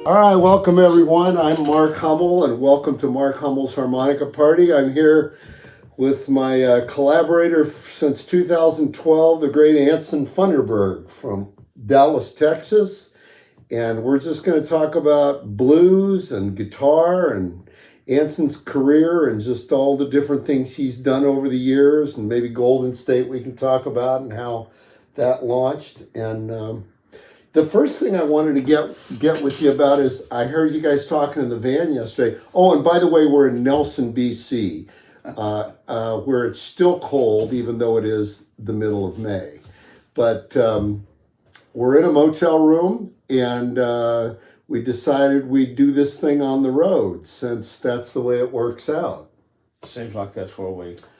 All right, welcome everyone. I'm Mark Hummel, and welcome to Mark Hummel's Harmonica Party. I'm here with my collaborator since 2012, the great Anson Funderburgh from Dallas, Texas. And we're just going to talk about blues and guitar and Anson's career and just all the different things he's done over the years, and maybe Golden State we can talk about and how that launched. And the first thing I wanted to get with you about is I heard you guys talking in the van yesterday. Oh, and by the way, we're in Nelson, BC, where it's still cold, even though it is the middle of May. But we're in a motel room, and we decided we'd do this thing on the road since that's the way it works out. Seems like that's where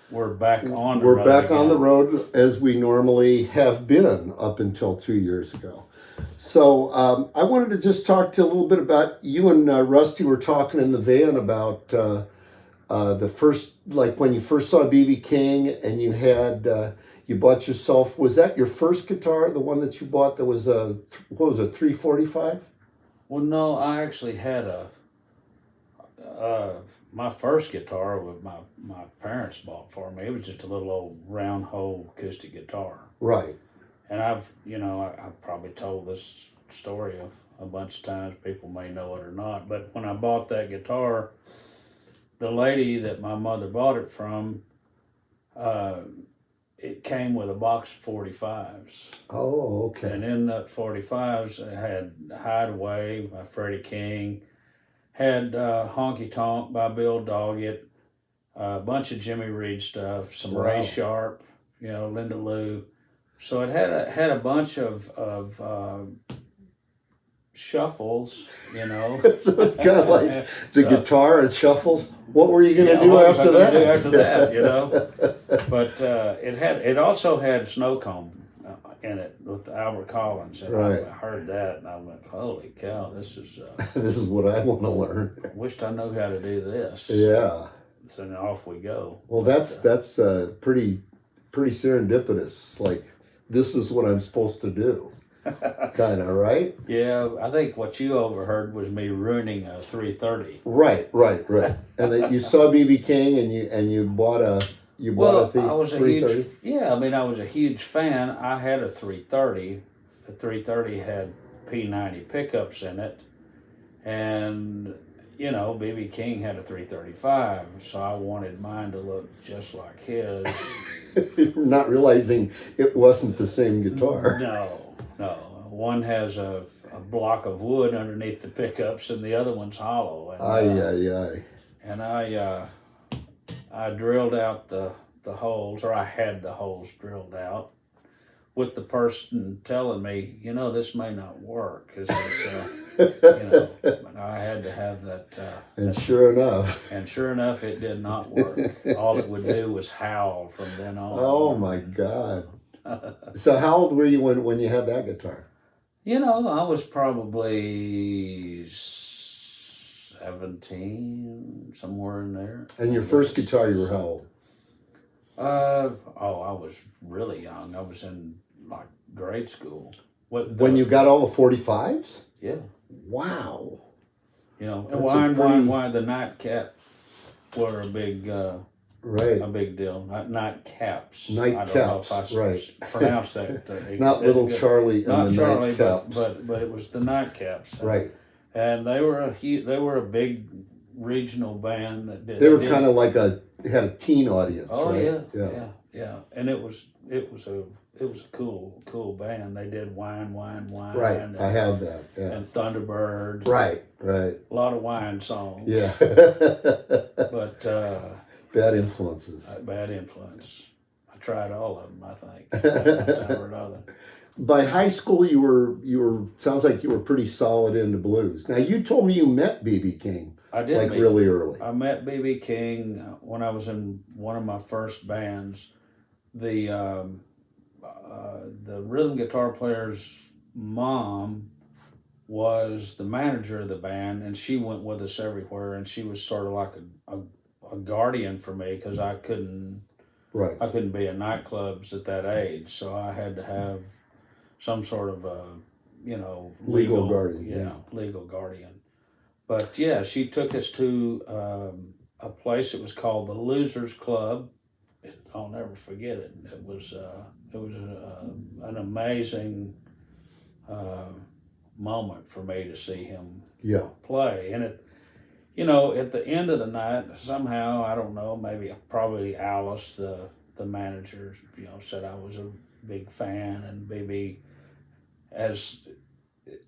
we're back on the We're road back again. on the road as we normally have been up until 2 years ago. So I wanted to just talk to a little bit about you and Rusty were talking in the van about the first, like when you first saw B.B. King and you had, you bought yourself, was that your first guitar, the one that you bought that was a, what was it, 345? Well, no, I actually had my first guitar with my parents bought for me. It was just a little old round hole acoustic guitar. Right. And I've probably told this story a bunch of times. People may know it or not. But when I bought that guitar, the lady that my mother bought it from, it came with a box of 45s. Oh, okay. And in that 45s, it had Hideaway by Freddie King, had Honky Tonk by Bill Doggett, a bunch of Jimmy Reed stuff, some Wow. Ray Sharp, Linda Lou. So it had a bunch of shuffles, So it's kind of like the So- guitar and shuffles. What were you going to Yeah, do what was I after gonna that? do after that, But it also had Snowcomb in it with Albert Collins, and Right. I heard that and I went, "Holy cow! This is." This is what I want to learn. Wished I knew how to do this. Yeah. So then off we go. Well, But, that's pretty serendipitous. Like, this is what I'm supposed to do, kind of, right? yeah, I think what you overheard was me ruining a 330. Right. And then you saw B.B. King, and you bought a I was a 330. I was a huge fan. I had a 330. The 330 had P90 pickups in it, and B.B. King had a 335, so I wanted mine to look just like his. Not realizing it wasn't the same guitar. No. One has a block of wood underneath the pickups, and the other one's hollow. And, Aye. And I drilled out the holes, or I had the holes drilled out, with the person telling me, this may not work, because I had to have that. And sure enough. And sure enough, it did not work. All it would do was howl from then on. Oh my God. So how old were you when you had that guitar? I was probably 17, somewhere in there. And your first guitar, you were how old? I was really young. I was in like grade school. When you got all the 45s? Yeah. Wow. And why the nightcap were a big Right. a big deal. Nightcaps. Nightcaps, I don't know if I right. pronounced that. Not Little Charlie and Not the Charlie, Nightcaps. but it was the Nightcaps. Right. And they were a big regional band that did. They were kind of like had a teen audience. Oh right? yeah. And it was a cool band. They did Wine. Right. And, I have that. Yeah. And Thunderbird. Right. A lot of wine songs. Yeah. But Bad influences. Bad influence. I tried all of them, I think. One time or another. By high school, you were sounds like you were pretty solid into blues. Now you told me you met B.B. King. I did. Like really early. I met B.B. King when I was in one of my first bands. The rhythm guitar player's mom was the manager of the band, and she went with us everywhere, and she was sort of like a guardian for me, because I couldn't be in nightclubs at that age, so I had to have some sort of Legal guardian, yeah. Legal guardian. But yeah, she took us to a place that was called the Losers Club. I'll never forget it. It was an amazing moment for me to see him play. And it, at the end of the night, somehow, I don't know, probably Alice, the manager, said I was a big fan, and maybe as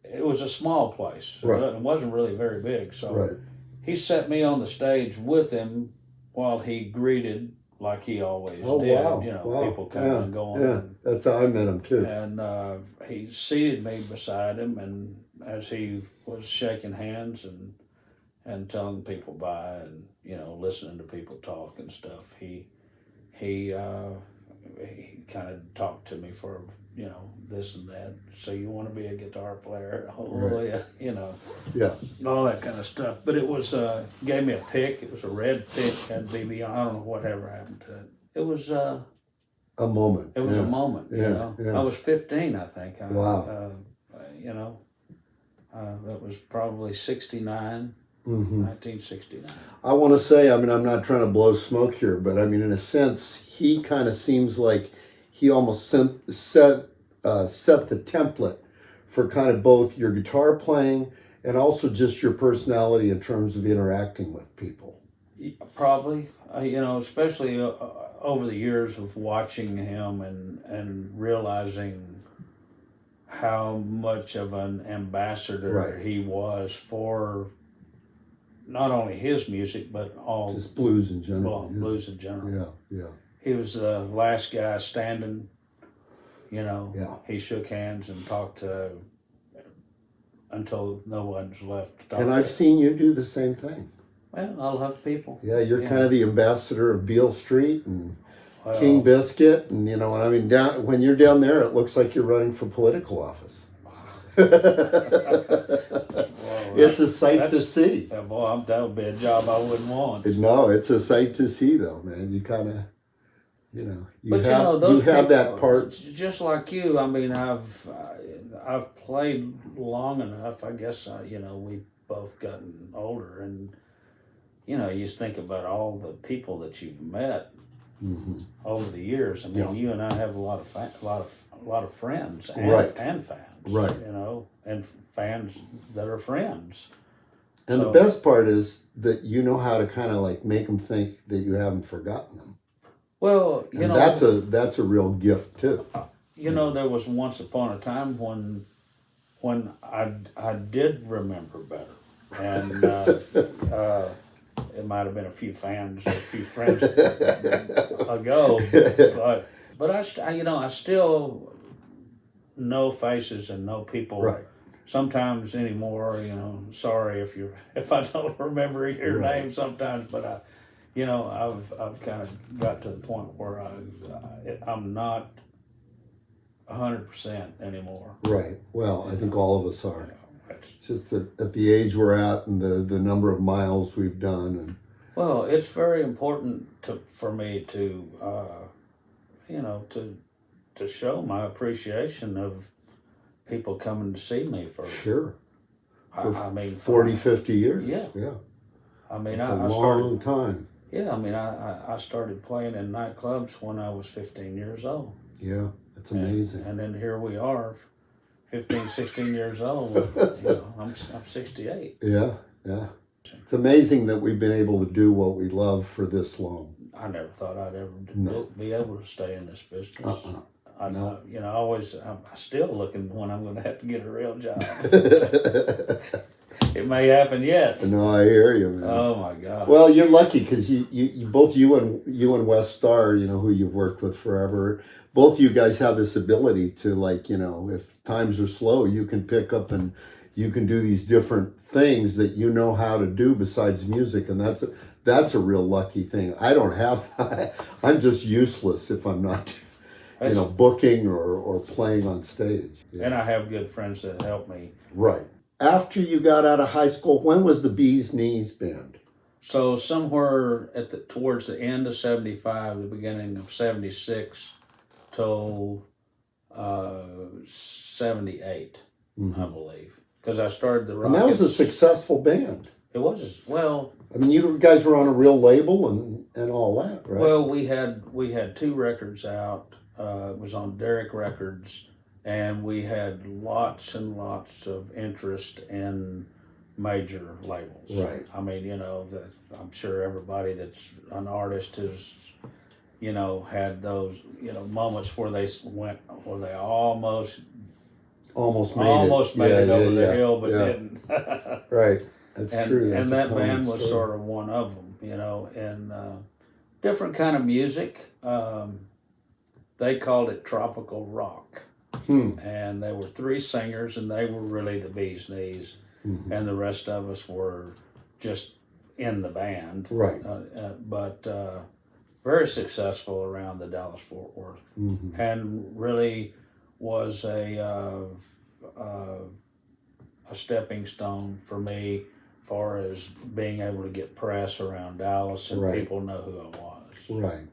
it was a small place, right. It wasn't really very big, so right. he set me on the stage with him while he greeted like he always did. Wow. People coming and going. Yeah, that's how I met him too. And he seated me beside him, and as he was shaking hands and telling people bye, and listening to people talk and stuff, he kind of talked to me for this and that. So you want to be a guitar player? Oh yeah, all that kind of stuff. But it was gave me a pick. It was a red pick, had BB. I don't know whatever happened to it. It was a moment. It was a moment. I was 15, I think. Wow. That was probably 69. 1969. I want to say, I'm not trying to blow smoke here, but in a sense, he kind of seems like he almost set the template for kind of both your guitar playing and also just your personality in terms of interacting with people. Probably, especially over the years of watching him and realizing how much of an ambassador he was for not only his music, but all just blues in general. Well, blues in general. Yeah. He was the last guy standing. He shook hands and talked until no one's left to talk. And I've seen you do the same thing. Well, I love people. Yeah, you're kind of the ambassador of Beale Street and King Biscuit, and when you're down there, it looks like you're running for political office. It's a sight to see. Boy, that would be a job I wouldn't want. No, it's a sight to see, though, man. You kind of, you have that part. Just like you, I've played long enough. I guess we've both gotten older, and you just think about all the people that you've met over the years. You and I have a lot of friends and fans. Right. And fans that are friends. And the best part is that you know how to kind of like make them think that you haven't forgotten them. Well, that's a real gift too. There was once upon a time when I did remember better, and it might have been a few friends ago, but I still know faces and know people. Right. Sometimes anymore, sorry if I don't remember your name sometimes, but I've kind of got to the point where I'm not 100% anymore. Right. Well, I think all of us are. Just at the age we're at and the number of miles we've done. And well, it's very important for me to show my appreciation of people coming to see me for sure. For 40, 50 years. Yeah. It's a long time. Yeah, I started playing in nightclubs when I was 15 years old. Yeah, that's amazing. And then here we are, 15, 16 years old. I'm 68. Yeah. It's amazing that we've been able to do what we love for this long. I never thought I'd ever be able to stay in this business. I'm still looking when I'm going to have to get a real job. It may happen yet. No, I hear you, man. Oh my God. Well, you're lucky because you both you and Wes Starr, who you've worked with forever. Both you guys have this ability to if times are slow, you can pick up and you can do these different things that you know how to do besides music, and that's a real lucky thing. I don't have. I'm just useless if I'm not. Booking or playing on stage. Yeah. And I have good friends that help me. Right. After you got out of high school, when was the Bee's Knees band? So somewhere towards the end of 75, the beginning of 76 till 78. I believe, because I started the And Rockets. that was a successful band. It was, well. I mean, you guys were on a real label and all that, right? Well, we had 2 records out. It was on Derrick Records, and we had lots and lots of interest in major labels. Right. I mean, I'm sure everybody that's an artist has, had those, moments where they almost made it over the hill, but didn't. Right. That's true. That's and that band was sort of one of them, and different kind of music. They called it tropical rock. And there were 3 singers, and they were really the bee's knees. And the rest of us were just in the band. Right. But very successful around the Dallas-Fort Worth. And really was a stepping stone for me as far as being able to get press around Dallas and people know who I was. Right.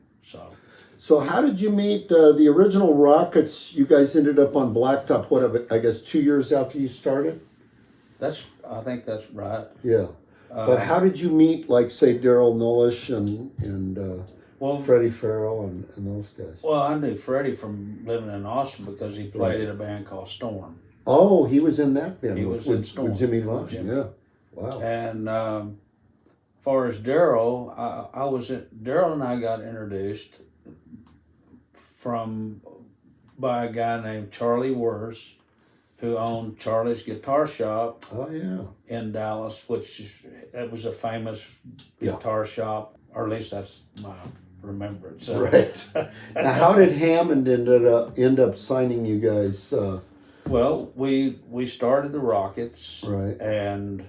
So how did you meet the original Rockets? You guys ended up on Blacktop, I guess 2 years after you started? I think that's right. Yeah. But how did you meet, like, say, Daryl Nullish and Freddie Farrell and those guys? Well, I knew Freddie from living in Austin because he played in a band called Storm. Oh, he was in that band. He was in Storm. With Jimmy Vaughn. Yeah. Wow. And as far as Daryl, Daryl and I got introduced by a guy named Charlie Wurz, who owned Charlie's Guitar Shop. Oh, yeah. In Dallas, it was a famous guitar shop, or at least that's my remembrance. Right. Now, how did Hammond end up signing you guys? Well, we started the Rockets, right, and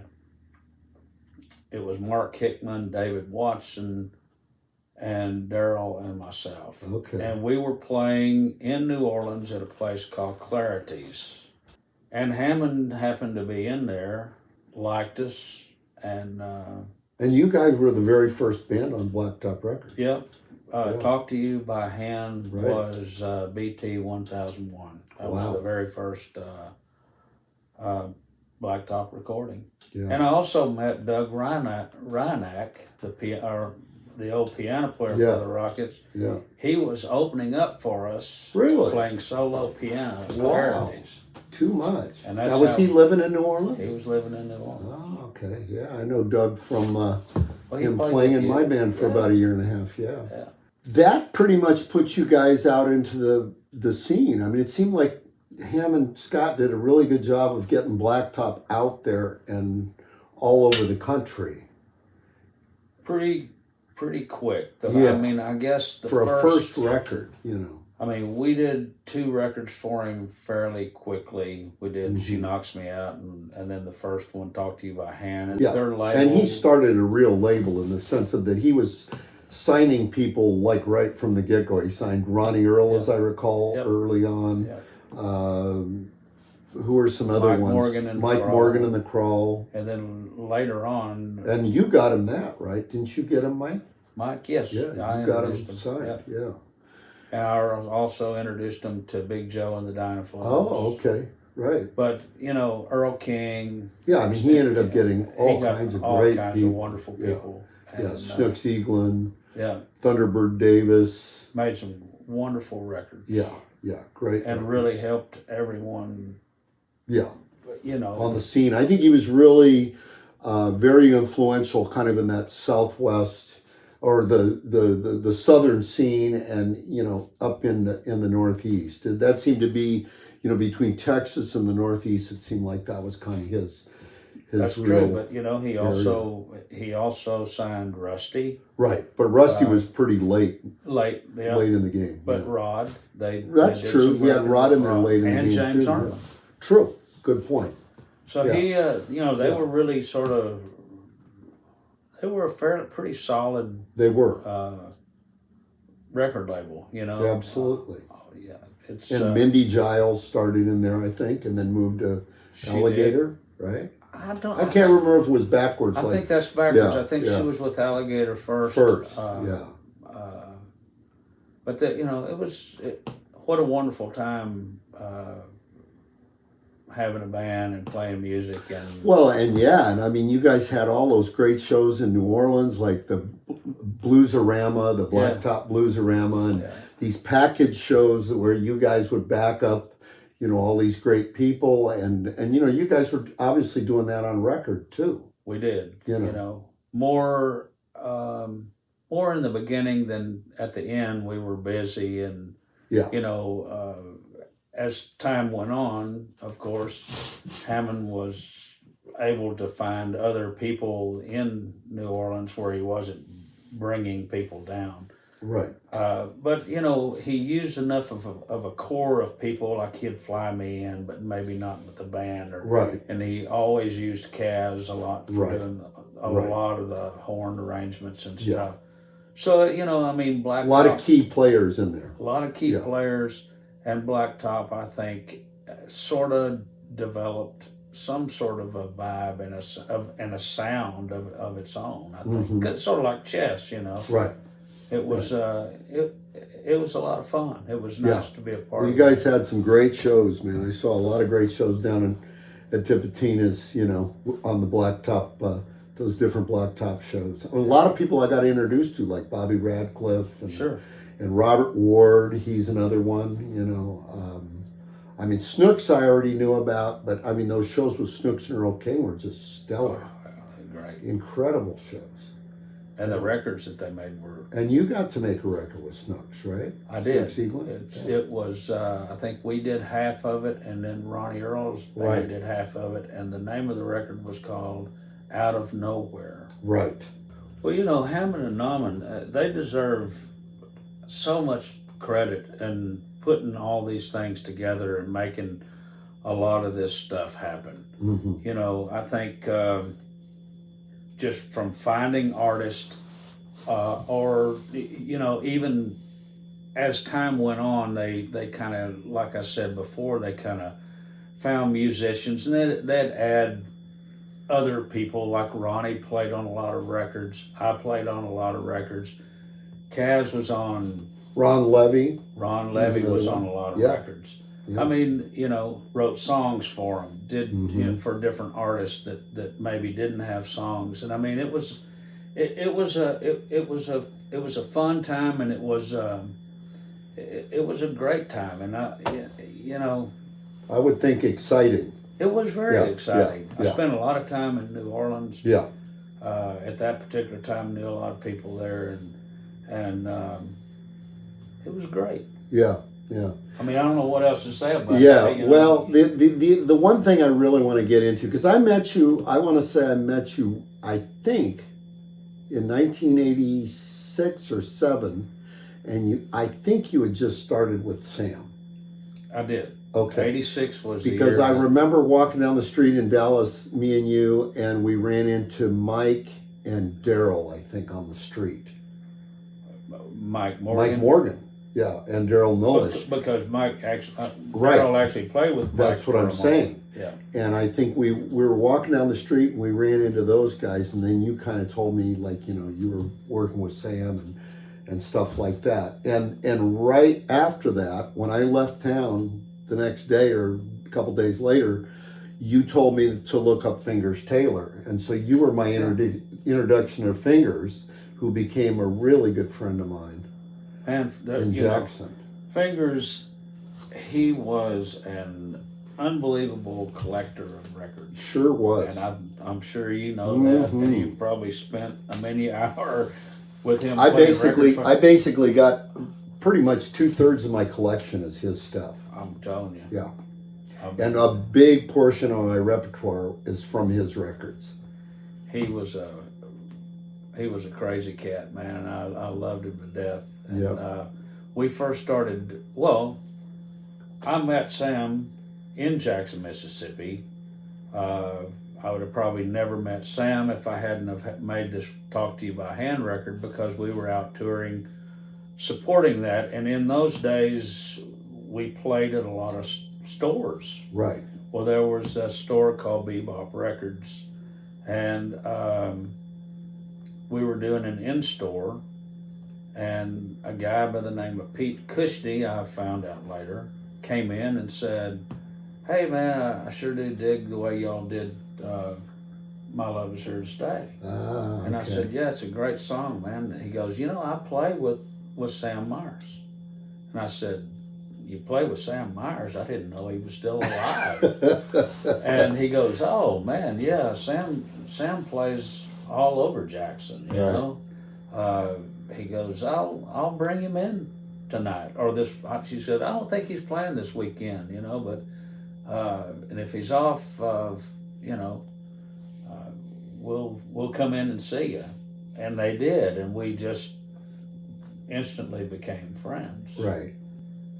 it was Mark Hickman, David Watson, and Daryl and myself. Okay. And we were playing in New Orleans at a place called Clarity's. And Hammond happened to be in there, liked us, and you guys were the very first band on Blacktop Records. Yep. Talk to You by Hand was BT 1001. That was the very first Blacktop recording. Yeah. And I also met Doug Reinach, the old piano player for the Rockets. Yeah. He was opening up for us. Really? Playing solo piano at Clarity's. Too much. And now, was he living in New Orleans? He was living in New Orleans. Oh, okay. Yeah, I know Doug from him playing in my band for about a year and a half. Yeah. That pretty much put you guys out into the scene. I mean, it seemed like him and Scott did a really good job of getting Blacktop out there and all over the country. Pretty quick. Yeah. I mean, I guess for a first record, I mean, we did 2 records for him fairly quickly. We did She Knocks Me Out, and then the first one, Talk to You by Hand. And their label. And he started a real label in the sense of that he was signing people like right from the get-go. He signed Ronnie Earl, as I recall, early on. Who are some other ones? Mike Morgan and the Crawl. And then later on. And you got him that, right? Didn't you get him, Mike? Mike, yes. Yeah, you got him signed. Yeah. And I also introduced him to Big Joe and the Dynaflows. Oh, okay. Right. But, Earl King. Yeah, I mean, he ended up getting all kinds of great people. Of wonderful people. Yeah, and, Snooks Eaglin. Yeah. Thunderbird Davis. Made some wonderful records. Yeah, great. And really helped everyone. Yeah. On the scene. I think he was really very influential kind of in that Southwest or the southern scene and, up in the Northeast. That seemed to be, between Texas and the Northeast, it seemed like that was kind of his That's true, but he also signed Rusty. Right, but Rusty was pretty late. Late in the game. But Rod, that's true. He had Rod in there late in the game and James too. Harlan. True, good point. So they were really sort of. They were a pretty solid. They were record label, Absolutely. It's and Mindy Giles started in there, I think, and then moved to Alligator, right? I can't remember if it was backwards. I think that's backwards. I think she was with Alligator first. But it was what a wonderful time having a band and playing music and Well, and I mean, you guys had all those great shows in New Orleans, like the Bluesarama, the Blacktop Bluesarama, and these package shows where you guys would back up, all these great people, and you guys were obviously doing that on record too. we did. More more in the beginning than at the end. We were busy, and as time went on, of course, Hammond was able to find other people in New Orleans where he wasn't bringing people down. Right. But he used enough of a core of people, like he'd fly me in, but maybe not with the band. Right. And he always used Kaz a lot for doing a lot of the horn arrangements and stuff. So I mean, Blacktop. A lot of key players in there. A lot of key players, and Blacktop, I think, sort of developed some sort of a vibe and a sound of its own. I think it's sort of like Chess, Right. It was it was a lot of fun. It was nice to be a part. You guys had some great shows, man. I saw a lot of great shows down at Tipitina's, on the Blacktop, those different Blacktop shows. A lot of people I got introduced to, like Bobby Radcliffe and Robert Ward. He's another one, I mean, Snooks I already knew about, but I mean, those shows with Snooks and Earl King were just stellar. Great. Incredible shows. And the records that they made were... And you got to make a record with Snooks, right? I did. Snooks It was, I think we did half of it, and then Ronnie Earl's band did half of it, and the name of the record was called Out of Nowhere. Right. Well, Hammond and Nauman, they deserve so much credit in putting all these things together and making a lot of this stuff happen. I think just from finding artists or even as time went on, they kind of, like I said before, they kind of found musicians, and they'd add other people. Like Ronnie played on a lot of records. I played on a lot of records. Kaz was on. Ron Levy was on a lot of records. I mean, wrote songs for them, did for different artists that maybe didn't have songs, and I mean, it was a fun time, and it was a great time, and I would think exciting. It was very exciting. I spent a lot of time in New Orleans. Yeah. At that particular time, knew a lot of people there, and it was great. Yeah. I mean, I don't know what else to say about it. Well, the one thing I really want to get into, because I met you, I think, in 1986 or 7, and I think you had just started with Sam. I did. Okay. 86 was because I remember walking down the street in Dallas, me and you, and we ran into Mike and Daryl, I think, on the street. Mike Morgan. Yeah, and Daryl Nolish. Because Mike actually, Daryl actually played with Mike. That's what I'm saying. Yeah. And I think we were walking down the street and we ran into those guys, and then you kind of told me, like, you were working with Sam and stuff like that. And right after that, when I left town the next day or a couple days later, you told me to look up Fingers Taylor. And so you were my introduction to Fingers, who became a really good friend of mine. And in Jackson. Fingers, he was an unbelievable collector of records. Sure was. And I'm sure you know that. And you probably spent a many hour with him. I basically got pretty much 2/3 of my collection is his stuff. I'm telling you. Yeah. And a big portion of my repertoire is from his records. He was a crazy cat, man, and I loved him to death. And we first started, I met Sam in Jackson, Mississippi. I would have probably never met Sam if I hadn't have made this Talk to You by Hand record, because we were out touring, supporting that. And in those days, we played at a lot of stores. Right. Well, there was a store called Bebop Records, and we were doing an in-store, and a guy by the name of Pete Cushnie, I found out later, came in and said, hey man, I sure do dig the way y'all did My Love Is Here to Stay. Ah, And I okay. said, yeah, it's a great song, man. And he goes, you know, I play with Sam Myers. And I said, you play with Sam Myers? I didn't know he was still alive. And he goes, oh man, yeah, Sam plays all over Jackson, you Right. know. He goes, I'll bring him in tonight or this. She said, I don't think he's playing this weekend, you know, but and if he's off, you know, we'll come in and see you. And they did, and we just instantly became friends. Right.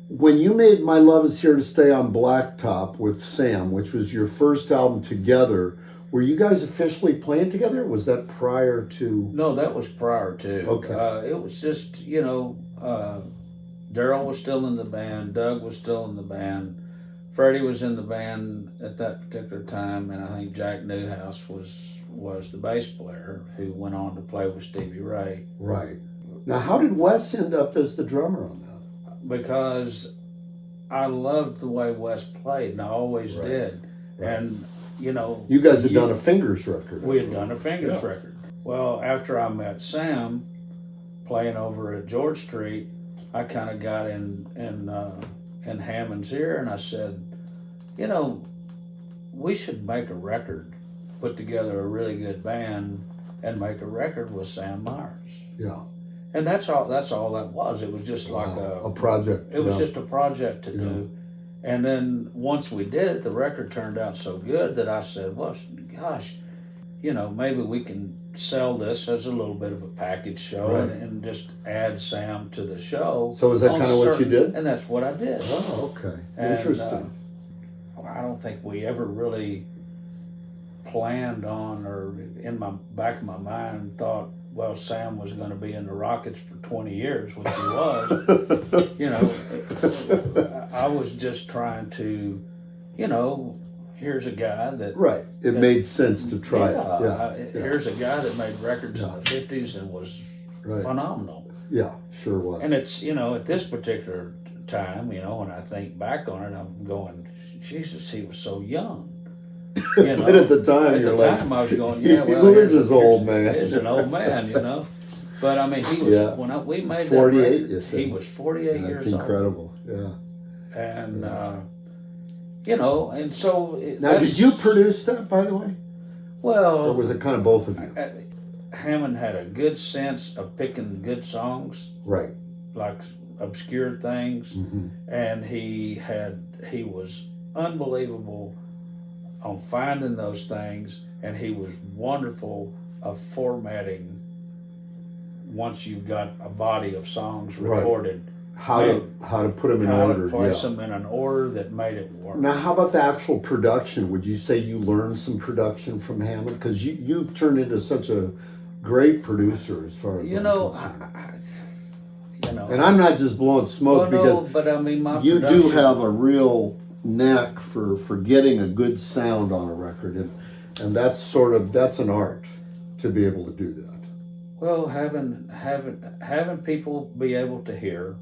When you made My Love Is Here to Stay on Blacktop with Sam, which was your first album together, were you guys officially playing together? Or was that prior to? No, that was prior to. Okay. It was just, you know, Daryl was still in the band, Doug was still in the band, Freddie was in the band at that particular time, and I think Jack Newhouse was the bass player who went on to play with Stevie Ray. Right. Now, how did Wes end up as the drummer on that? Because I loved the way Wes played, and I always Right. did. Right. And, you know... You guys had done a Fingers record. We had done a Fingers Yeah. record. Well, after I met Sam, playing over at George Street, I kind of got in Hammond's ear, and I said, you know, we should make a record, put together a really good band, and make a record with Sam Myers. Yeah. And that's all that was. It was just like a project. It was yeah. just a project to do. And then once we did it, the record turned out so good that I said, well, gosh, you know, maybe we can sell this as a little bit of a package show, Right. and just add Sam to the show. So is that kind of what you did? And that's what I did. Oh, okay. And, Interesting. I don't think we ever really planned on, or in my back of my mind thought, well, Sam was going to be in the Rockets for 20 years, which he was. You know, I was just trying to, you know, here's a guy that... Right. It made sense to try it. Yeah. Here's a guy that made records in the 50s and was phenomenal. Yeah, sure was. And it's, you know, at this particular time, you know, when I think back on it, I'm going, Jesus, he was so young. You know, but at the time, I was going, yeah, well, who is this old man? He's an old man, you know. But I mean, he was when we made 48. That record, You said. he was 48 years old. That's incredible. Yeah. And you know, and so now, did you produce that, by the way? Well, or was it kind of both of you? Hammond had a good sense of picking good songs, right? Like obscure things, mm-hmm. and he was unbelievable on finding those things, and he was wonderful of formatting once you've got a body of songs recorded. How to put them in order. How to place them in an order that made it work. Now, how about the actual production? Would you say you learned some production from Hammond? Because you turned into such a great producer as far as you know. And I'm not just blowing smoke because but I mean, you do have a real knack for getting a good sound on a record, and that's an art to be able to do that. Well, having people be able to hear,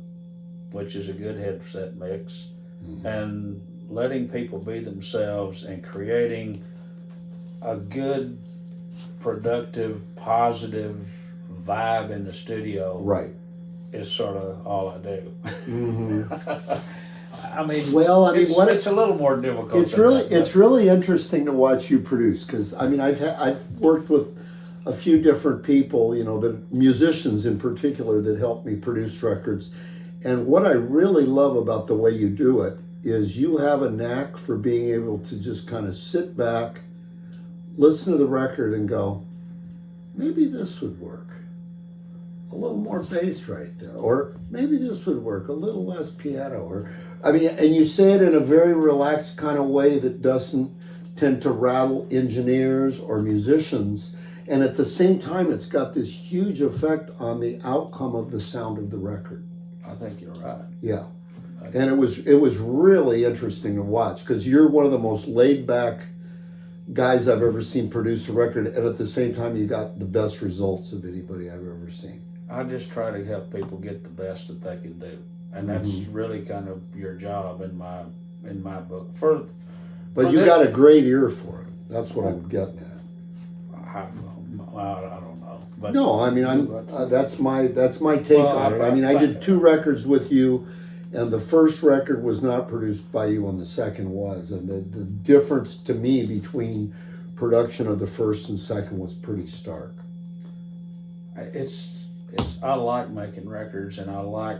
which is a good headset mix, mm-hmm. and letting people be themselves and creating a good, productive, positive vibe in the studio, right, is sort of all I do. Mm-hmm. I mean, it's a little more difficult. It's really interesting to watch you produce, because I mean I've worked with a few different people, you know, the musicians in particular that help me produce records, and what I really love about the way you do it is you have a knack for being able to just kind of sit back, listen to the record, and go, maybe this would work. A little more bass right there, or maybe this would work, a little less piano, or I mean, and you say it in a very relaxed kind of way that doesn't tend to rattle engineers or musicians, and at the same time it's got this huge effect on the outcome of the sound of the record. I think you're right. Yeah. And it was really interesting to watch, because you're one of the most laid back guys I've ever seen produce a record, and at the same time you got the best results of anybody I've ever seen. I just try to help people get the best that they can do, and that's mm-hmm. really kind of your job in in my book. But you got a great ear for it. That's what I'm getting at. I don't know. But no, I mean, that's my take on it. I mean, I did 2 records with you, and the first record was not produced by you, and the second was. And the difference to me between production of the first and second was pretty stark. I like making records, and I like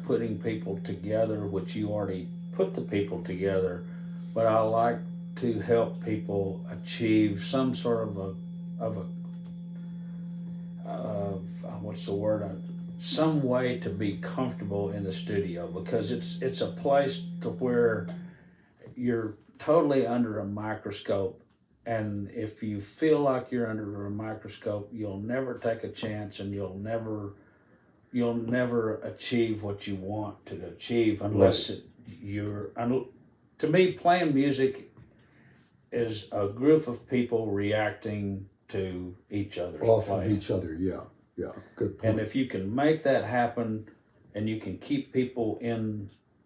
putting people together, which you already put the people together, but I like to help people achieve some sort of what's the word? Some way to be comfortable in the studio, because it's a place to where you're totally under a microscope, and if you feel like you're under a microscope, you'll never take a chance, and you'll never achieve what you want to achieve unless to me, playing music is a group of people reacting to each other's off playing. of each other. Yeah, good point. And if you can make that happen, and you can keep people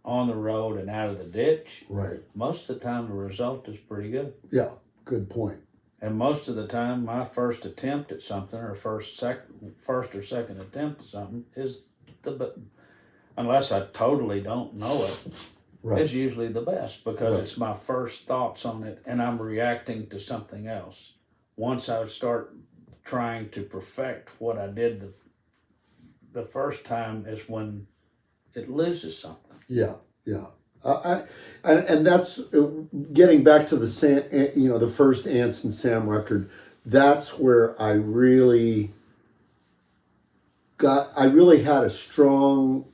on the road and out of the ditch, right, most of the time the result is pretty good. Yeah, good point. And most of the time, my first attempt at something, or first or second attempt at something, is unless I totally don't know it, right, is usually the best, because right, it's my first thoughts on it, and I'm reacting to something else. Once I start trying to perfect what I did the first time, is when it loses something. Yeah. And that's getting back to the first Anson Sam record. That's where I really had a strong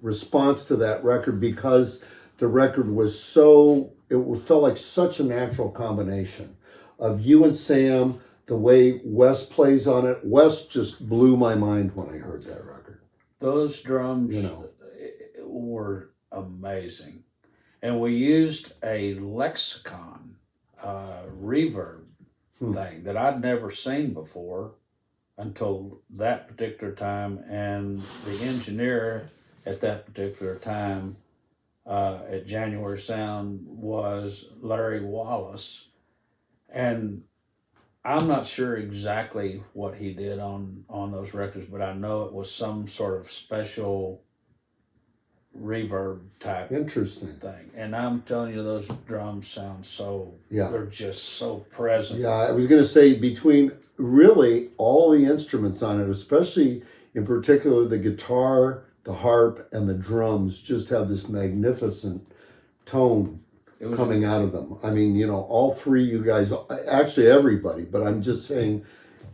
response to that record, because the record was it felt like such a natural combination of you and Sam. The way Wes plays on it, Wes just blew my mind when I heard that record. Those drums, were amazing. And we used a lexicon reverb thing that I'd never seen before until that particular time. And the engineer at that particular time at January Sound was Larry Wallace. And I'm not sure exactly what he did on those records, but I know it was some sort of special reverb type interesting thing. And I'm telling you, those drums sound they're just so present. Yeah, I was going to say, between really all the instruments on it, especially in particular the guitar, the harp, and the drums, just have this magnificent tone coming out of them. I mean, all three, you guys, actually everybody, but I'm just saying,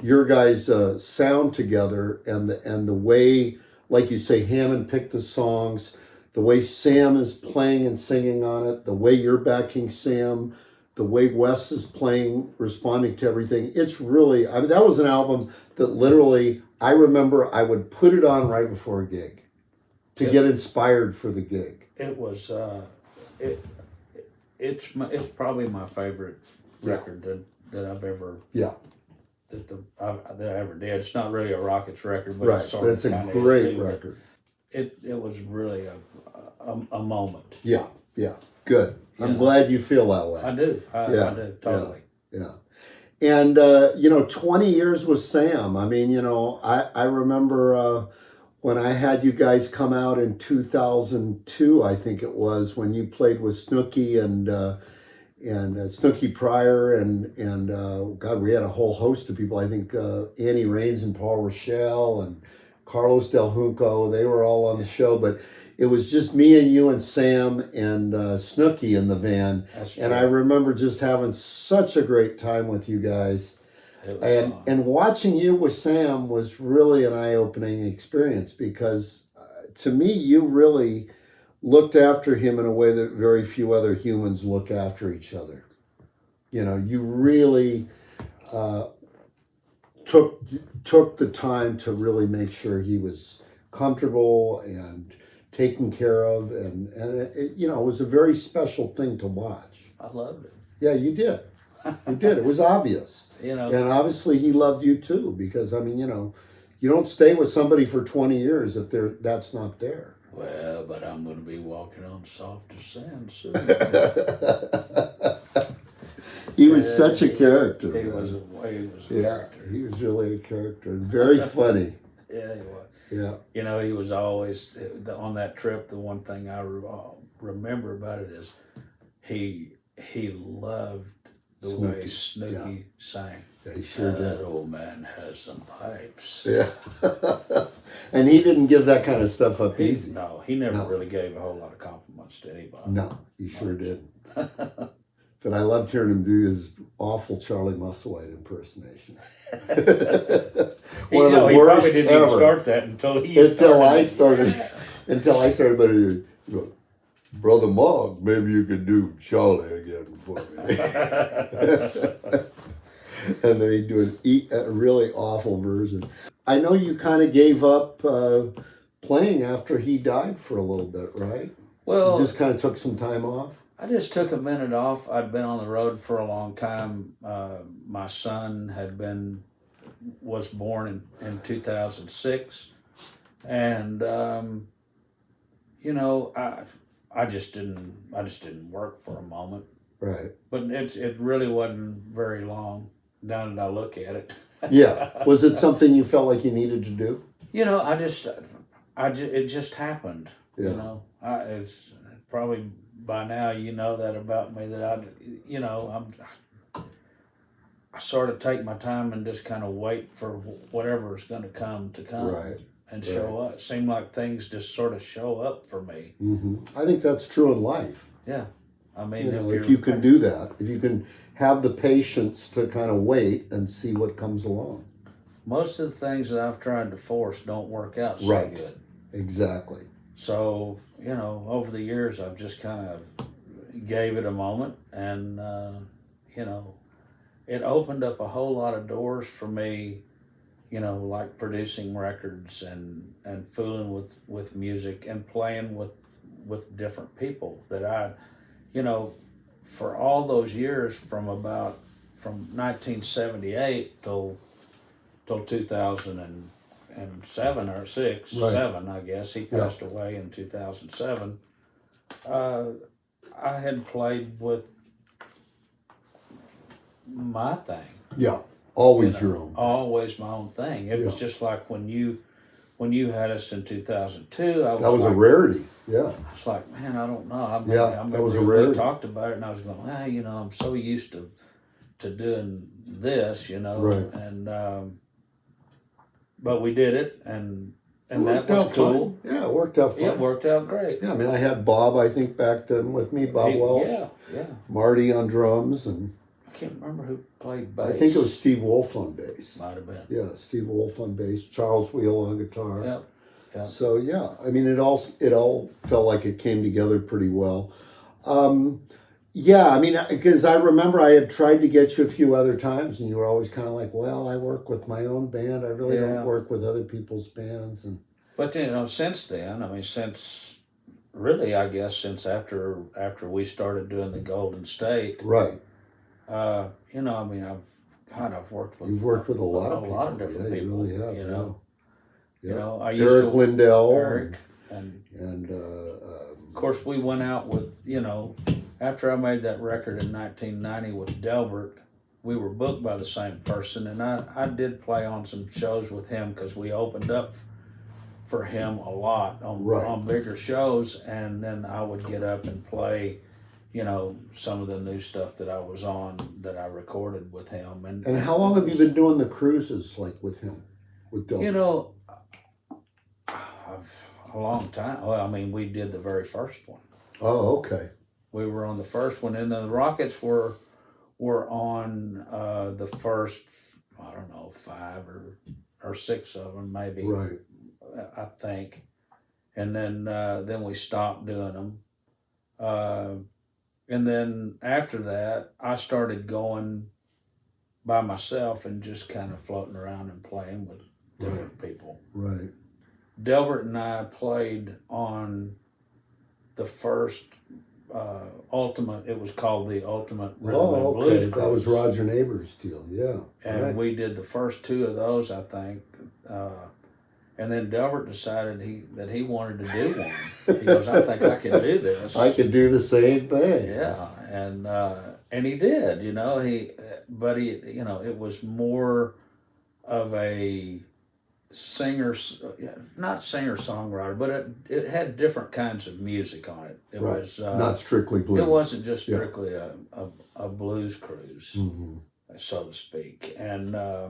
your guys' sound together, and the way, like you say, Hammond picked the songs, the way Sam is playing and singing on it, the way you're backing Sam, the way Wes is playing, responding to everything. It's really, that was an album that literally, I remember I would put it on right before a gig to get inspired for the gig. It was, it's probably my favorite record that I've ever that I ever did. It's not really a Rockets record, but it's a great record. It was really a moment. Yeah, good. I'm glad you feel that way. I do. I do, totally. Yeah. And 20 years with Sam. I mean, I remember when I had you guys come out in 2002, I think it was, when you played with Snooky and Snooky Pryor and God, we had a whole host of people. I think Annie Raines and Paul Rochelle and Carlos Del Junco, they were all on the show, but it was just me and you and Sam and Snooky in the van. And I remember just having such a great time with you guys. And watching you with Sam was really an eye-opening experience, because to me, you really looked after him in a way that very few other humans look after each other. You really took the time to really make sure he was comfortable and taken care of, and it was a very special thing to watch. I loved it. Yeah, you did. You did. It was obvious. And obviously he loved you too, because you don't stay with somebody for 20 years if that's not there. Well, but I'm going to be walking on softer sand soon. He was such a character. He man. was a Yeah, character. he was really a character and very funny. Yeah, he was. Yeah, You know, he was always on that trip. The one thing I remember about it is he loved the way Snooky sang. Yeah, he sure did. That old man has some pipes. Yeah, and he didn't give that kind of stuff up easy. No, he never really gave a whole lot of compliments to anybody. No, he sure did. But I loved hearing him do his awful Charlie Musselwhite impersonation. One of the he worst probably didn't ever. even start that until I started. But he goes, Brother Mark, maybe you could do Charlie again for me. And then he'd do a really awful version. I know you kind of gave up playing after he died for a little bit, right? Well, you just kind of took some time off. I just took a minute off. I'd been on the road for a long time. My son was born in 2006, and you know, I just didn't work for a moment. Right. But it really wasn't very long. Now that I look at it. Yeah. Was it something you felt like you needed to do? You know, it just happened. Yeah. You know, it's probably by now you know that about me, that I sort of take my time and just kind of wait for whatever's going to come. Right. And show up. It seemed like things just sort of show up for me. Mm-hmm. I think that's true in life. Yeah. I mean, if you can do that, if you can have the patience to kind of wait and see what comes along. Most of the things that I've tried to force don't work out so good. Exactly. So, you know, over the years, I've just kind of gave it a moment, and, you know, it opened up a whole lot of doors for me, you know, like producing records and fooling with music and playing with different people that you know, for all those years from 1978 till 2007 or 7, I guess. He passed away in 2007. I had played with my thing. Yeah, always your own. Always my own thing. It was just like when you had us in 2002. That was a rarity. Yeah. I was like, man, I don't know. I that was a rarity. We talked about it, and I was going, you know, I'm so used to doing this, you know, right. And but we did it, and that was cool. Fine. Yeah, it worked out fine. It worked out great. Yeah, I mean, I had Bob, I think, back then with me, Bob Welsh. Yeah. Marty on drums, and I can't remember who played bass. I think it was Steve Wolf on bass. Might have been. Yeah, Steve Wolf on bass, Charles Wheel on guitar. Yeah. Yeah. So yeah, I mean, it all felt like it came together pretty well. Yeah, I mean, because I remember I had tried to get you a few other times, and you were always kind of like, "Well, I work with my own band. I really don't work with other people's bands." But you know, since then, I mean, since after we started doing the Golden State, right? You know, I mean, I've worked with. You've worked with a lot of different people. You really have. You know. Yeah. You know, I used Eric Lindell. and of course we went out with, you know, after I made that record in 1990 with Delbert, we were booked by the same person, and I did play on some shows with him because we opened up for him a lot on bigger shows, and then I would get up and play, you know, some of the new stuff that I was on that I recorded with him. And how long have you been doing the cruises like with him, with Delbert? You know, a long time. Well, I mean, we did the very first one. Oh, okay. We were on the first one, and the Rockets were on the first, I don't know, 5 or 6 of them, maybe. Right. I think, and then we stopped doing them, and then after that, I started going by myself and just kind of floating around and playing with different people. Right. Delbert and I played on the first Ultimate. It was called the Ultimate Rhythm and Blues Cruise. That was Roger Neighbor's deal. Yeah. And we did the first 2 of those, I think. And then Delbert decided that he wanted to do one. He goes, I think I can do this. I could do the same thing. Yeah, and he did. But it was more of a singer, not singer songwriter, but it had different kinds of music on it. It Right. was Not strictly blues. It wasn't just Yeah. strictly a blues cruise, so to speak. And I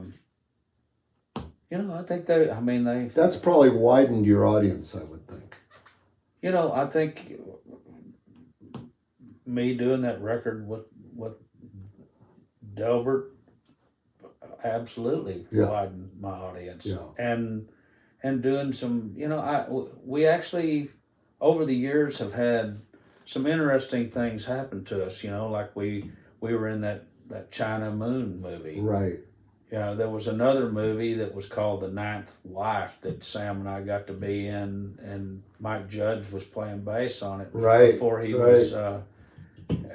think they. That's probably widened your audience, I would think. I think me doing that record with Delbert absolutely widened my audience. Yeah. And doing some, we actually over the years have had some interesting things happen to us. Like we were in that China Moon movie. Right. Yeah, there was another movie that was called The Ninth Life that Sam and I got to be in, and Mike Judge was playing bass on it before he was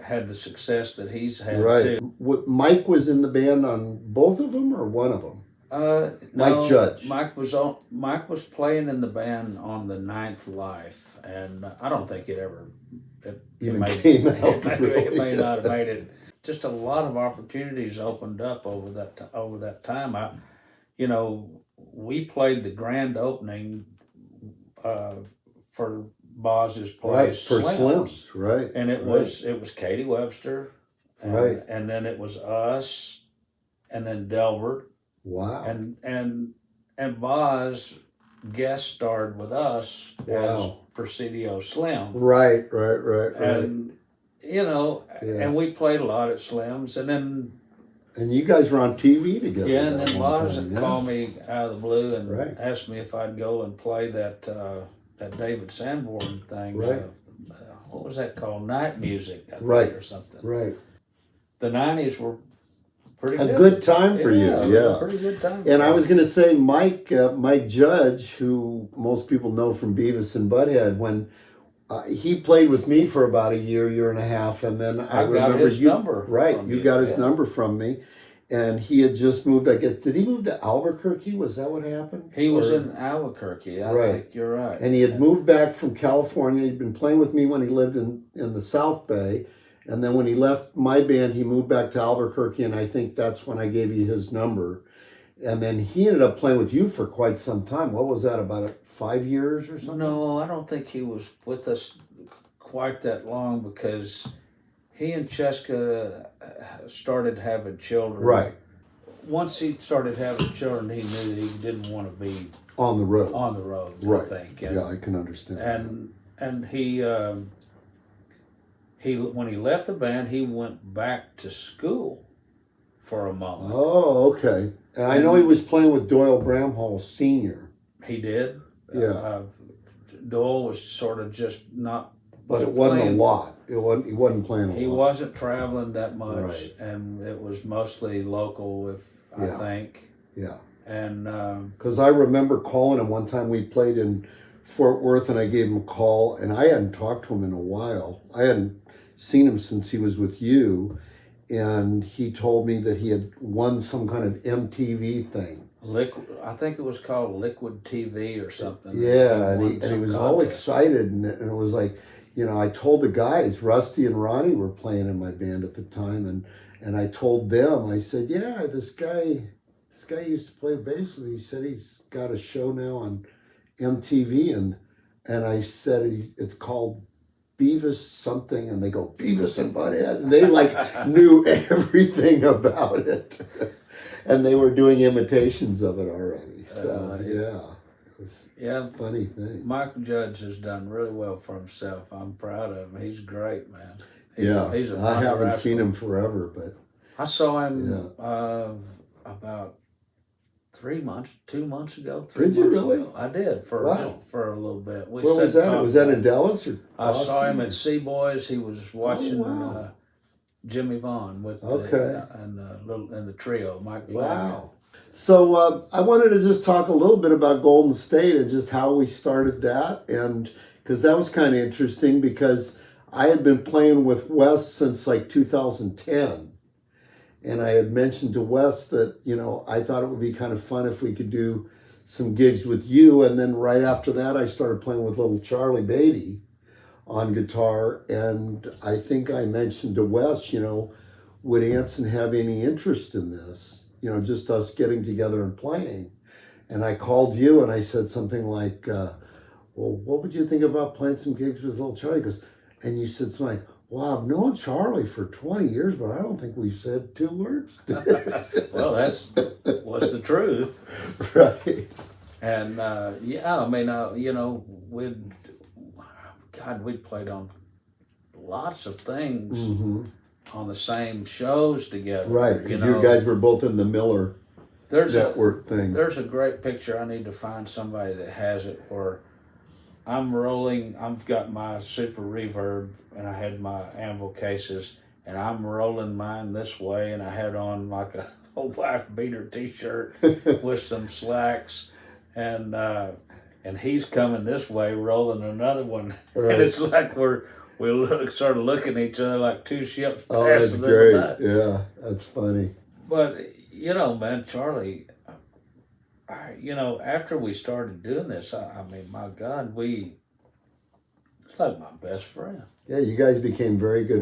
had the success that he's had too. Mike was in the band on both of them or one of them? Mike Judge. Mike was playing in the band on The Ninth Life, and I don't think it came out. It may not have made it. Just a lot of opportunities opened up over that time. We played the grand opening for Boz's place, for Slim's, right? And it was Katie Webster, and then it was us, and then Delbert. Wow. And Boz guest starred with us as Presidio Slim. Right. And and we played a lot at Slim's, and then. And you guys were on TV together. Yeah, and then Boz called me out of the blue and asked me if I'd go and play that David Sanborn thing. Right. What was that called? Night music, I think, or something. Right. The 90s were pretty good. A good time for you, yeah. Pretty good time. And I was going to say, Mike Judge, who most people know from Beavis and Butthead, when he played with me for about a year and a half, and then I remember got his number. Right, you got his number from me, and he had just moved. I guess did he move to Albuquerque? Was that what happened? He was in Albuquerque. I think you're right. And he had moved back from California. He'd been playing with me when he lived in the South Bay, and then when he left my band, he moved back to Albuquerque, and I think that's when I gave you his number. And then he ended up playing with you for quite some time. What was that, about 5 years or something? No, I don't think he was with us quite that long, because he and Cheska started having children. Right. Once he started having children, he knew that he didn't want to be on the road. I think. Yeah, I can understand. And he when he left the band, he went back to school for a moment. Oh, okay. And I know he was playing with Doyle Bramhall Sr. He did. Yeah. Doyle was sort of just not. But it wasn't a lot. He wasn't playing a lot. He wasn't traveling that much, and it was mostly local, I think. Yeah. And because I remember calling him one time. We played in Fort Worth, and I gave him a call, and I hadn't talked to him in a while. I hadn't seen him since he was with you. And he told me that he had won some kind of MTV thing. I think it was called Liquid TV or something. Yeah, and he was all excited, and it was like, I told the guys, Rusty and Ronnie were playing in my band at the time, and I told them, I said, yeah, this guy used to play bass, and he said he's got a show now on MTV, and I said it's called Beavis something, and they go, Beavis and Butthead, and they knew everything about it, and they were doing imitations of it already. So it was a funny thing. Mike Judge has done really well for himself. I'm proud of him. He's great, man. I haven't seen him forever, but I saw him about 2 months ago. Did you really? I did for a little bit. Where was that? Was that in Dallas or Boston? I saw him at Sea Boys. He was watching Jimmy Vaughn with and the trio, Mike Flanagan. Wow. So I wanted to just talk a little bit about Golden State and just how we started that, and because that was kind of interesting, because I had been playing with Wes since 2010. And I had mentioned to Wes that, I thought it would be kind of fun if we could do some gigs with you, and then right after that, I started playing with little Charlie Baty on guitar, and I think I mentioned to Wes, would Anson have any interest in this? Just us getting together and playing. And I called you and I said something like, well, what would you think about playing some gigs with little Charlie? And you said something like, well, I've known Charlie for 20 years, but I don't think we've said 2 words. Well, that's what's the truth. Right. And we'd played on lots of things on the same shows together. Right, because you guys were both in the Miller Network thing. There's a great picture. I need to find somebody that has it where I'm rolling. I've got my super reverb and I had my anvil cases and I'm rolling mine this way and I had on like a old wife beater t-shirt with some slacks and he's coming this way rolling another one. Right. And it's like we started looking at each other like 2 ships passing. Oh, that's great. Yeah, that's funny. But, man, Charlie, after we started doing this, I mean, my God, it's like my best friend. Yeah, you guys became very good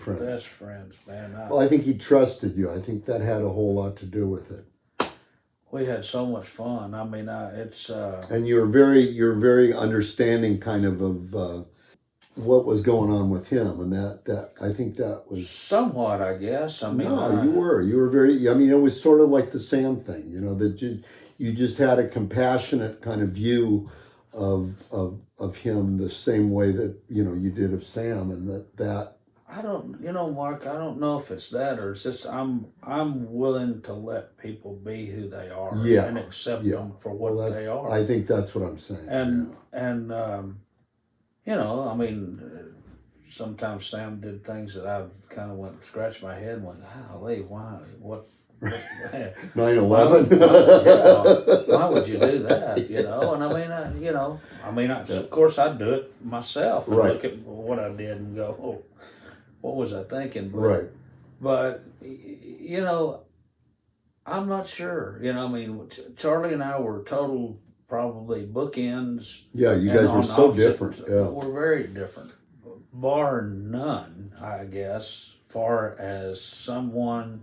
friends. Best friends, man. Well, I think he trusted you. I think that had a whole lot to do with it. We had so much fun. I mean, it's... And you're very understanding kind of what was going on with him, and that I think that was... Somewhat, I guess. I mean... No, you were very... I mean, it was sort of like the Sam thing, that you just had a compassionate kind of view of him the same way that, you did of Sam, and that... I don't, Mark, I don't know if it's that or it's just I'm willing to let people be who they are and accept them for what they are. I think that's what I'm saying. And I mean, sometimes Sam did things that I kind of went scratch my head and went, golly, why? What? 9/11. Why would you do that? And of course I'd do it myself and look at what I did and go, oh, what was I thinking? But I'm not sure. Charlie and I were total probably bookends. Yeah, you guys were so different. Yeah. We're very different, bar none, I guess, far as someone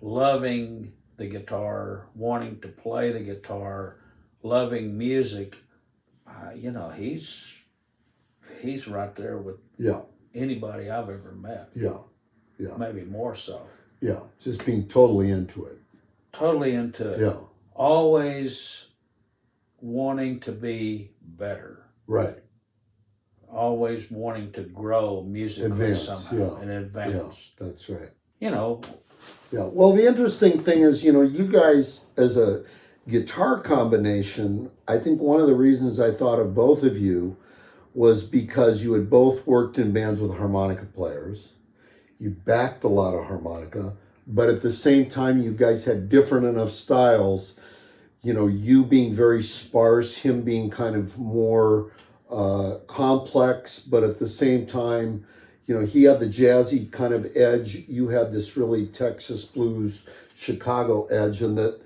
loving the guitar, wanting to play the guitar, loving music. He's right there with anybody I've ever met. Yeah. Maybe more so. Yeah, just being totally into it. Totally into it. Yeah. Always wanting to be better. Right. Always wanting to grow musically somehow and advance. Yeah, that's right. Yeah. Well, the interesting thing is, you guys as a guitar combination, I think one of the reasons I thought of both of you was because you had both worked in bands with harmonica players. You backed a lot of harmonica, but at the same time, you guys had different enough styles, you being very sparse, him being kind of more complex, but at the same time, he had the jazzy kind of edge. You had this really Texas blues, Chicago edge, and that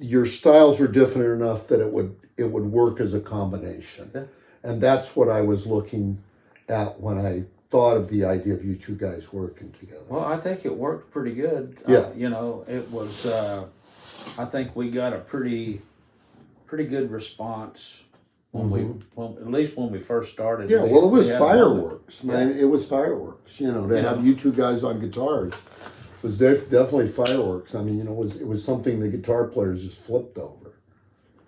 your styles were different enough that it would work as a combination. Yeah. And that's what I was looking at when I thought of the idea of you two guys working together. Well, I think it worked pretty good. Yeah. It was, I think we got a pretty good response when at least when we first started. Yeah, it was fireworks, man. It was fireworks, to have you two guys on guitars was definitely fireworks. I mean, it was something the guitar players just flipped over.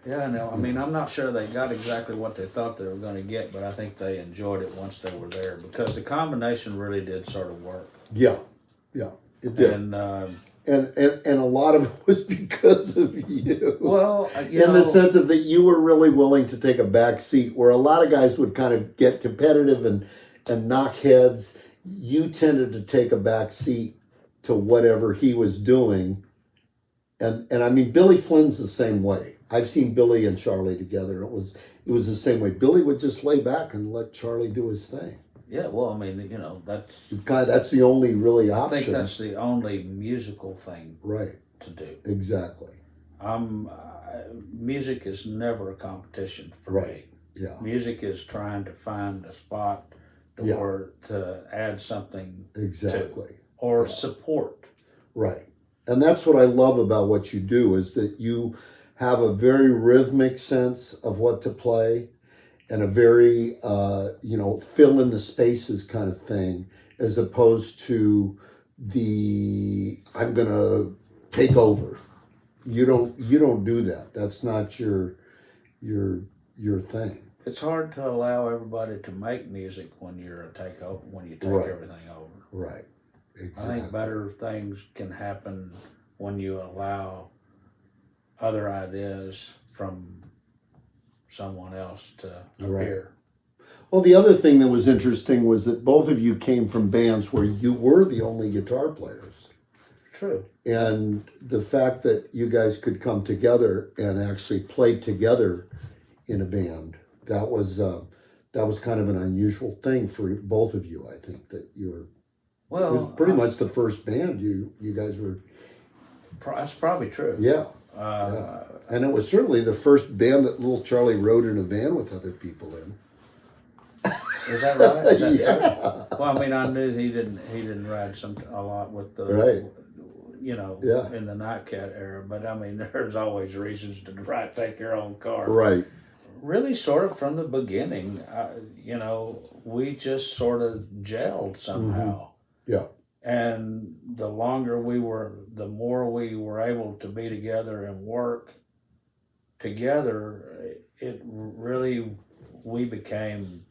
Yeah, no, I mean, I'm not sure they got exactly what they thought they were going to get, but I think they enjoyed it once they were there because the combination really did sort of work. Yeah, it did. And a lot of it was because of you. Well, in the sense of that you were really willing to take a back seat where a lot of guys would kind of get competitive and knock heads. You tended to take a back seat to whatever he was doing. And I mean, Billy Flynn's the same way. I've seen Billy and Charlie together. It was the same way. Billy would just lay back and let Charlie do his thing. Yeah, well, I mean, that's the only really option. I think that's the only musical thing to do. Exactly. Music is never a competition for Right. me. Yeah. Music is trying to find a spot Yeah. to add something Exactly. or Yeah. support. Right. And that's what I love about what you do is that you have a very rhythmic sense of what to play and a very, fill in the spaces kind of thing, as opposed to I'm going to take over. You don't do that. That's not your thing. It's hard to allow everybody to make music when you're a takeover, when you take Right. everything over. Right. Exactly. I think better things can happen when you allow other ideas from someone else to appear. Well, the other thing that was interesting was that both of you came from bands where you were the only guitar players. True. And the fact that you guys could come together and actually play together in a band, that was kind of an unusual thing for both of you. I think that you were. Well, it was pretty much the first band you guys were. That's probably true. Yeah. And it was certainly the first band that little Charlie rode in a van with other people in. Is that right? Is that Yeah. true? Well, I mean, I knew he didn't ride a lot with the Right. In the Nightcat era, but I mean, there's always reasons to take your own car. Right. Really, sort of from the beginning, we just sort of gelled somehow. Yeah. And the more we were able to be together and work together, we became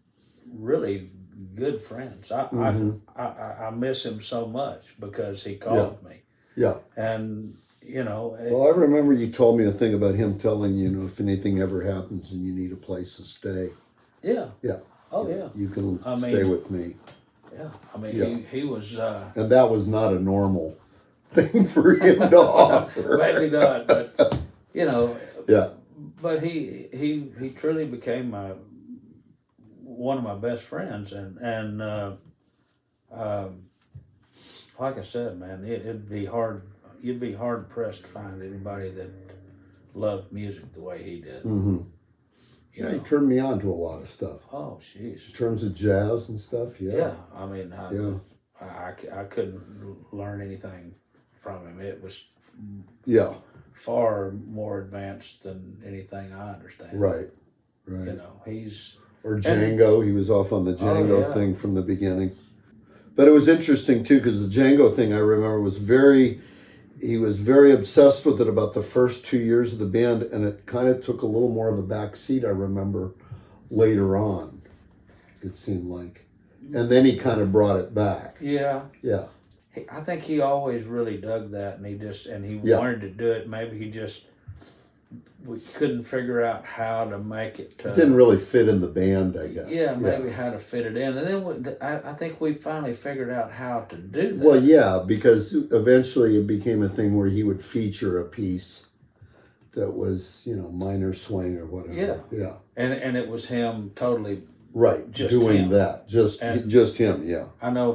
really good friends. I miss him so much because he called me. Yeah. And, well, I remember you told me a thing about him telling you, if anything ever happens and you need a place to stay. Yeah. Yeah. Oh, yeah. You can stay with me. Yeah. I mean, he was... and that was not a normal thing for him to offer. Maybe not, but, Yeah. But he truly became one of my best friends. And like I said, man, it'd be hard. You'd be hard pressed to find anybody that loved music the way he did. Mm-hmm. He turned me on to a lot of stuff. Oh, jeez. In terms of jazz and stuff, yeah. Yeah, I mean, I couldn't learn anything from him. It was far more advanced than anything I understand. Right. He's... Or Django. He was off on the Django thing from the beginning. But it was interesting, too, because the Django thing, I remember, he was very obsessed with it about the first 2 years of the band, and it kind of took a little more of a back seat, I remember, later on, it seemed like. And then he kind of brought it back. Yeah. Yeah. I think he always really dug that, and he wanted to do it. Maybe we couldn't figure out how to make it. It didn't really fit in the band, I guess. Yeah, maybe how to fit it in. And then I think we finally figured out how to do that. Well, yeah, because eventually it became a thing where he would feature a piece that was, minor swing or whatever. Yeah. Yeah. And it was him totally. Right, just doing him. That, just him, yeah. I know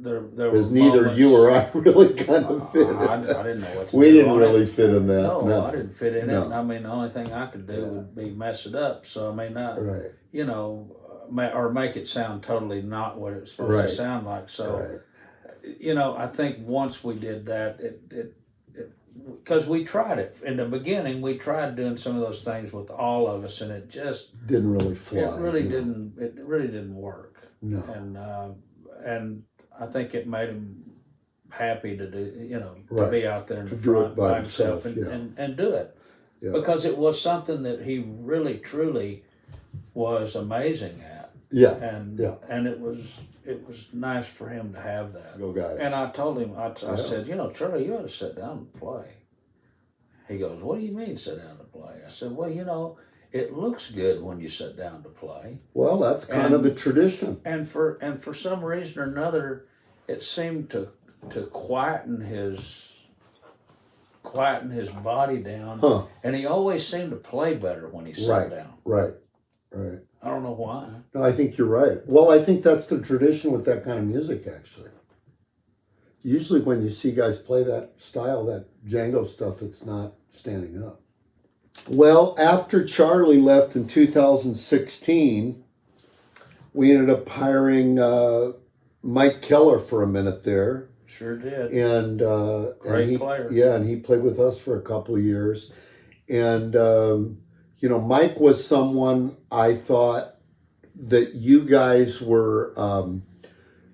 there because neither you or I really kind of fit in. I didn't know what to do. We didn't really fit in that. No, I didn't fit in it. I mean, the only thing I could do would be mess it up. So I mean, or make it sound totally not what it's supposed to sound like. So, I think once we did that, it because we tried it in the beginning. We tried doing some of those things with all of us, and it just didn't really fly. It really didn't. It really didn't work. No. And I think it made him happy to do. To be out there in the front by himself and do it, because it was something that he really truly was amazing at. Yeah. And it was nice for him to have that. Go guys. And I told him, I said, Charlie, you ought to sit down and play. He goes, what do you mean sit down to play? I said, well, it looks good when you sit down to play. Well, that's kind of the tradition. And for some reason or another, it seemed to quieten his body down. Huh. And he always seemed to play better when he sat down. Right. I don't know why. No, I think you're right. Well, I think that's the tradition with that kind of music, actually. Usually when you see guys play that style, that Django stuff, it's not standing up. Well, after Charlie left in 2016, we ended up hiring Mike Keller for a minute there. Sure did. And Great player. Yeah, and he played with us for a couple of years. And Mike was someone I thought that you guys were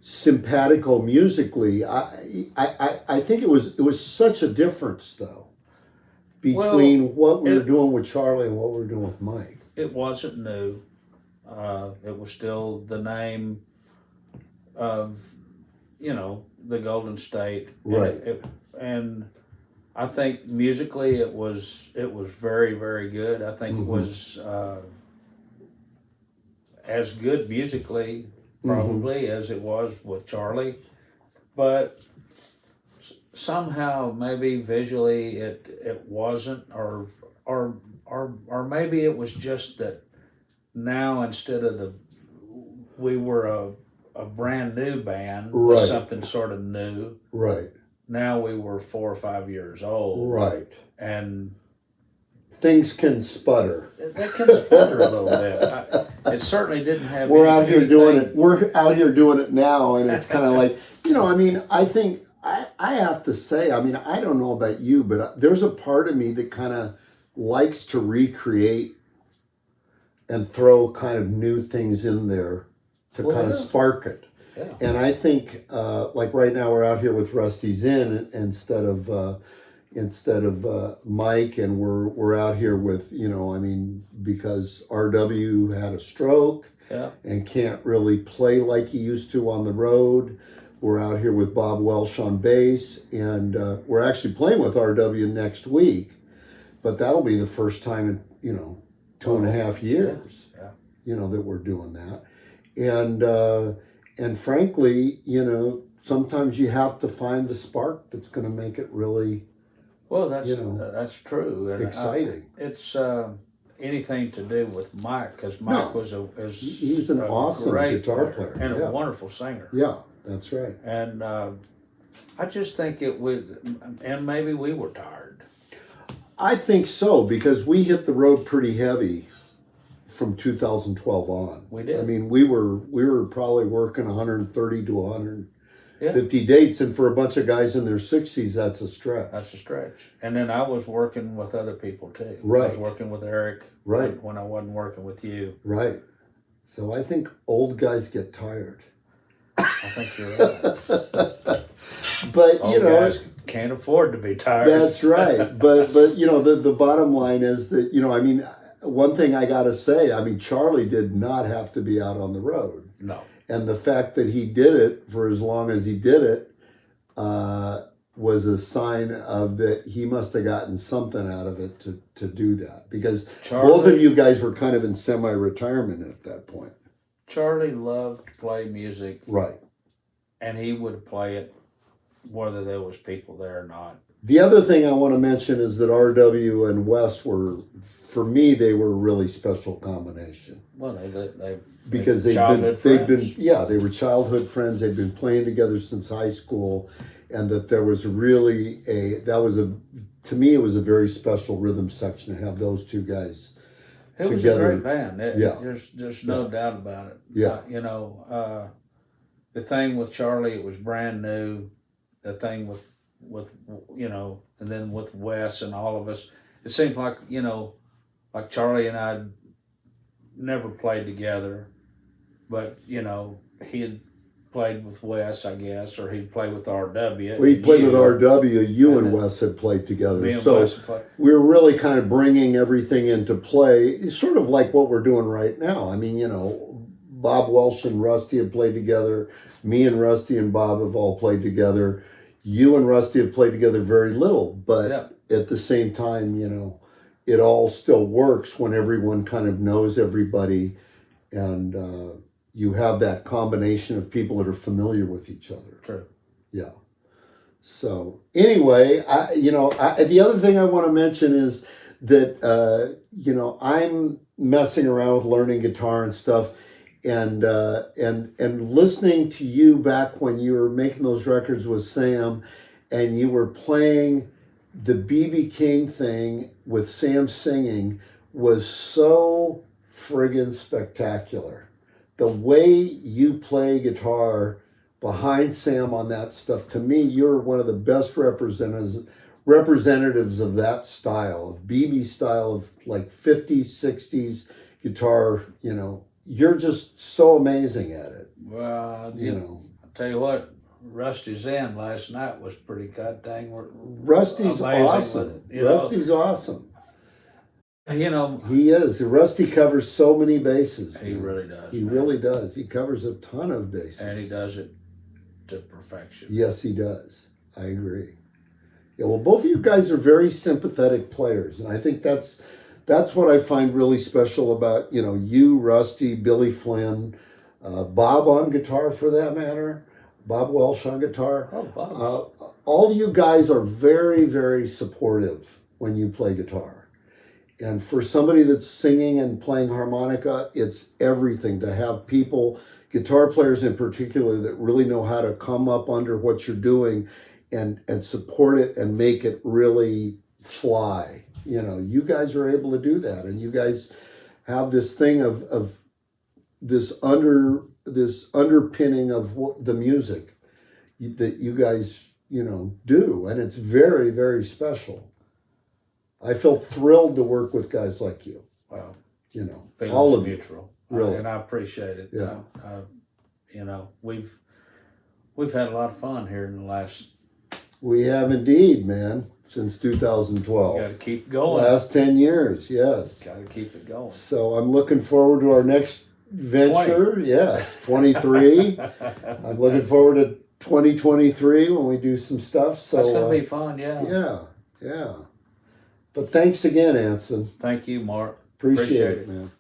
simpatico musically. I think it was such a difference though between what we were doing with Charlie and what we were doing with Mike. It wasn't new. It was still the name of, the Golden State. Right. And I think musically it was very, very good. I think it was as good musically probably as it was with Charlie, but somehow maybe visually it wasn't, or maybe it was just that now instead of we were a brand new band with something sort of new. Right. Now we were 4 or 5 years old. Right. And things can sputter. They can sputter a little bit. It certainly didn't have. We're out here doing it. We're out here doing it now, and it's kind of like, I think I have to say, I don't know about you, but there's a part of me that kind of likes to recreate and throw kind of new things in there to kind of spark it. Yeah. And I think, like right now, we're out here with Rusty's Inn instead of Mike, and we're out here with because RW had a stroke and can't really play like he used to on the road. We're out here with Bob Welsh on bass, and we're actually playing with RW next week, but that'll be the first time in 2.5 years, that we're doing that, and frankly, sometimes you have to find the spark that's going to make it really. Well, that's true. And exciting. It's anything to do with Mike, because Mike he's an awesome guitar player and a wonderful singer. Yeah, that's right. And I just think it would, and maybe we were tired. I think so, because we hit the road pretty heavy from 2012 on. We did. We were probably working 130 to 150 dates, and for a bunch of guys in their 60s, that's a stretch. That's a stretch. And then I was working with other people too. Right. I was working with Eric. Right. When I wasn't working with you. Right. So I think old guys get tired. I think you're right. But old guys can't afford to be tired. That's right. But the bottom line is that one thing I got to say, Charlie did not have to be out on the road. No. And the fact that he did it for as long as he did it was a sign of that he must have gotten something out of it to do that. Because both of you guys were kind of in semi-retirement at that point. Charlie loved to play music. Right. And he would play it whether there was people there or not. The other thing I want to mention is that RW and Wes were, for me, they were a really special combination. Well, they were childhood friends. They'd been playing together since high school, and that there was really to me, it was a very special rhythm section to have those two guys together. It was a great band. There's no doubt about it. Yeah. The thing with Charlie, it was brand new. The thing with and then with Wes and all of us, it seemed like, like Charlie and I never played together, but, he had played with Wes, I guess, or he'd played with RW. Well, he played with RW, you and Wes had played together. So we were really kind of bringing everything into play. It's sort of like what we're doing right now. Bob Welsh and Rusty have played together. Me and Rusty and Bob have all played together. You and Rusty have played together very little, but at the same time, it all still works when everyone kind of knows everybody, and you have that combination of people that are familiar with each other. True. Yeah. So anyway, the other thing I want to mention is that I'm messing around with learning guitar and stuff. And listening to you back when you were making those records with Sam, and you were playing the B.B. King thing with Sam singing was so friggin' spectacular. The way you play guitar behind Sam on that stuff, to me, you're one of the best representatives of that style, of BB style, of like 50s, 60s guitar. You're just so amazing at it. Well, You know, I'll tell you what, Rusty's End last night was pretty goddamn Rusty's amazing awesome. with it, you know. Rusty's awesome. He is. Rusty covers so many bases. He man. really does. He man. really does. He covers a ton of bases. And he does it to perfection. Yes, he does. I agree. Yeah, well, both of you guys are very sympathetic players, and I think that's what I find really special about you, Rusty, Billy Flynn, Bob on guitar for that matter, Bob Welsh on guitar. Oh, Bob. All you guys are very, very supportive when you play guitar. And for somebody that's singing and playing harmonica, it's everything to have people, guitar players in particular, that really know how to come up under what you're doing and support it and make it really fly. You guys are able to do that, and you guys have this thing of this underpinning of the music that you guys do, and it's very, very special. I feel thrilled to work with guys like you. Well, all of mutual. you. Really. And I appreciate it. Yeah. We've had a lot of fun here in the last. We have indeed, man, since 2012. Got to keep going. Last 10 years, yes. Got to keep it going. So I'm looking forward to our next venture. 20. Yeah, 23. I'm looking forward to 2023 when we do some stuff. So that's going to be fun, yeah. Yeah. But thanks again, Anson. Thank you, Mark. Appreciate it, man.